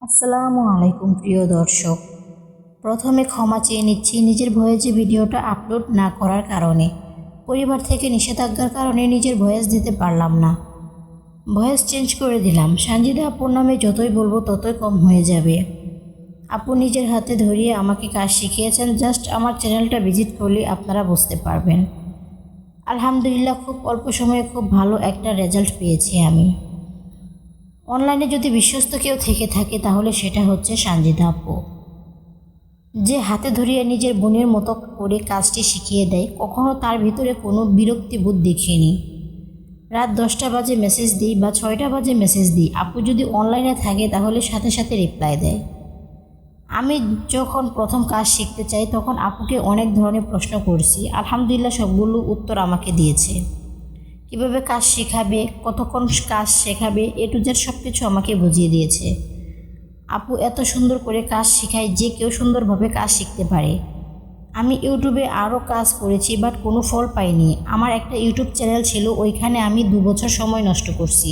আসসালামু আলাইকুম প্রিয় দর্শক। প্রথমে ক্ষমা চেয়ে নিচ্ছি নিজের ভয়েসে ভিডিওটা আপলোড না করার কারণে। পরিবার থেকে নিষেধাজ্ঞার কারণে নিজের ভয়েস দিতে পারলাম না। ভয়েস চেঞ্জ করে দিলাম। সানজিদা আপুর নামে যতই বলবো ততই কম হয়ে যাবে। আপু নিজের হাতে ধরিয়ে আমাকে কাজ শিখিয়েছেন। জাস্ট আমার চ্যানেলটা ভিজিট করলে আপনারা বুঝতে পারবেন। আলহামদুলিল্লাহ খুব অল্প সময়ে খুব ভালো একটা রেজাল্ট পেয়েছি আমি। অনলাইনে যদি বিশ্বস্ত কেউ থেকে থাকে তাহলে সেটা হচ্ছে সানজিদা আপু, যে হাতে ধরিয়ে নিজের বোনের মতো করে কাজটি শিখিয়ে দেয়। কখনো তার ভিতরে কোনো বিরক্তিবোধ দেখিনি। রাত 10টা বাজে মেসেজ দিই বা 6টা বাজে মেসেজ দিই, আপু যদি অনলাইনে থাকে তাহলে সাথে সাথে রিপ্লাই দেয়। আমি যখন প্রথম কাজ শিখতে চাই তখন আপুকে অনেক ধরনের প্রশ্ন করছি, আলহামদুলিল্লাহ সবগুলো উত্তর আমাকে দিয়েছে। কীভাবে কাজ শেখাবে, কতক্ষণ কাজ শেখাবে, এ টু জেড সব কিছু আমাকে বুঝিয়ে দিয়েছে। আপু এত সুন্দর করে কাজ শেখায় যে কেউ সুন্দরভাবে কাজ শিখতে পারে। আমি ইউটিউবে আরও কাজ করেছি বাট কোনো ফল পাইনি। আমার একটা ইউটিউব চ্যানেল ছিল, ওইখানে আমি 2 বছর সময় নষ্ট করছি,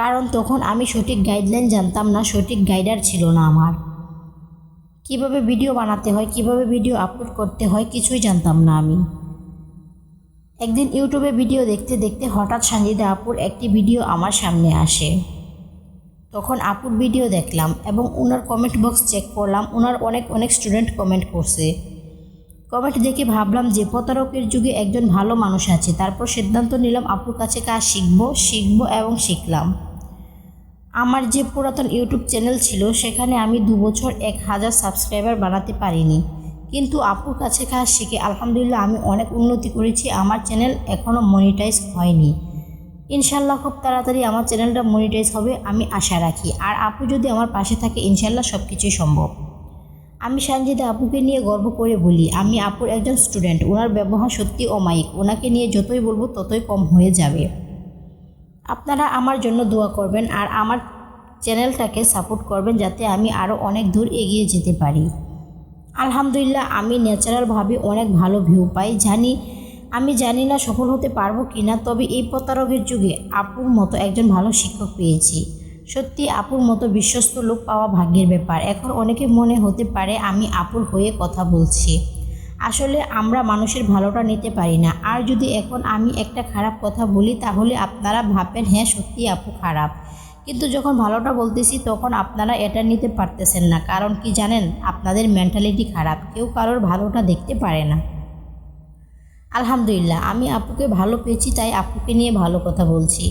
কারণ তখন আমি সঠিক গাইডলাইন জানতাম না, সঠিক গাইডার ছিল না আমার। কিভাবে ভিডিও বানাতে হয়, কিভাবে ভিডিও আপলোড করতে হয় কিছুই জানতাম না আমি। একদিন ইউটিউবে ভিডিও দেখতে দেখতে হঠাৎ সানজিদা আপুর একটি ভিডিও আমার সামনে আসে। তখন আপুর ভিডিও দেখলাম এবং ওনার কমেন্ট বক্স চেক করলাম। ওনার অনেক স্টুডেন্ট কমেন্ট করছে। কমেন্ট দেখে ভাবলাম যে প্রতারকের যুগে একজন ভালো মানুষ আছে। তারপর সিদ্ধান্ত নিলাম আপুর কাছে কাজ শিখব এবং শিখলাম। আমার যে পুরাতন ইউটিউব চ্যানেল ছিল সেখানে আমি 2 বছর 1000 সাবস্ক্রাইবার বানাতে পারিনি, কিন্তু আপুর কাছে কাজ শিখে আলহামদুলিল্লাহ আমি অনেক উন্নতি করেছি। আমার চ্যানেল এখনও মনিটাইজ হয়নি। ইনশাল্লাহ খুব তাড়াতাড়ি আমার চ্যানেলটা মনিটাইজ হবে, আমি আশা রাখি। আর আপু যদি আমার পাশে থাকে ইনশাল্লাহ সব কিছুই সম্ভব। আমি সানজিদা আপুকে নিয়ে গর্ব করে বলি আমি আপুর একজন স্টুডেন্ট। ওনার ব্যবহার সত্যি অমায়িক। ওনাকে নিয়ে যতই বলবো ততই কম হয়ে যাবে। আপনারা আমার জন্য দোয়া করবেন আর আমার চ্যানেলটাকে সাপোর্ট করবেন যাতে আমি আরও অনেক দূর এগিয়ে যেতে পারি। আলহামদুলিল্লাহ আমি ন্যাচারালভাবে অনেক ভালো ভিউ পাই। আমি জানি না সফল হতে পারবো কিনা, তবে এই প্রতারকের যুগে আপুর মতো একজন ভালো শিক্ষক পেয়েছি। সত্যি আপুর মতো বিশ্বস্ত লোক পাওয়া ভাগ্যের ব্যাপার। এখন অনেকে মনে হতে পারে আমি আপুর হয়ে কথা বলছি, আসলে আমরা মানুষের ভালোটা নিতে পারি না। আর যদি এখন আমি একটা খারাপ কথা বলি তাহলে আপনারা ভাববেন হ্যাঁ সত্যি আপু খারাপ, কিন্তু যখন ভালোটা বলতেছি তখন আপনারা এটা নিতে পারতেছেন না। কারণ কি জানেন, আপনাদের মেন্টালিটি খারাপ, কেউ কারোর ভালোটা দেখতে পারে না। আলহামদুলিল্লাহ আমি আপুকে ভালো পেয়েছি, তাই আপুকে নিয়ে ভালো কথা বলছি।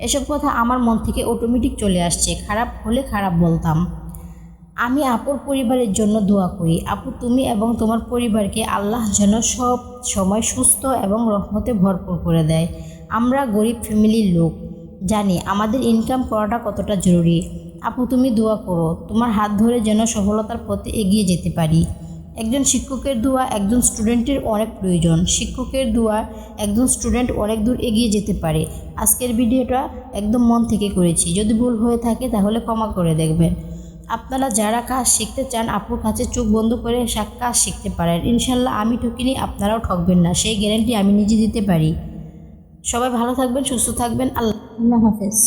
এসব কথা আমার মন থেকে অটোমেটিক চলে আসছে। খারাপ হলে খারাপ বলতাম। আমি আপুর পরিবারের জন্য দোয়া করি। আপু তুমি এবং তোমার পরিবারকে আল্লাহ যেন সব সময় সুস্থ এবং রহমতে ভরপুর করে দেয়। আমরা গরিব ফ্যামিলির লোক, জানি আমাদের ইনকাম করাটা কতটা জরুরি। আপু তুমি দোয়া করো, তোমার হাত ধরে যেন সফলতার পথে এগিয়ে যেতে পারি। একজন শিক্ষকের দোয়া একজন স্টুডেন্টের অনেক প্রয়োজন। শিক্ষকের দোয়া একজন স্টুডেন্ট অনেক দূর এগিয়ে যেতে পারে। আজকের ভিডিওটা একদম মন থেকে করেছি, যদি ভুল হয়ে থাকে তাহলে ক্ষমা করে দেখবেন। আপনারা যারা কাজ শিখতে চান আপুর কাছে চোখ বন্ধ করে কাজ শিখতে পারেন। ইনশাল্লাহ আমি ঠকিনি, আপনারাও ঠকবেন না, সেই গ্যারান্টি আমি নিজে দিতে পারি। সবাই ভালো থাকবেন, সুস্থ থাকবেন। আল্লাহ হাফেজ।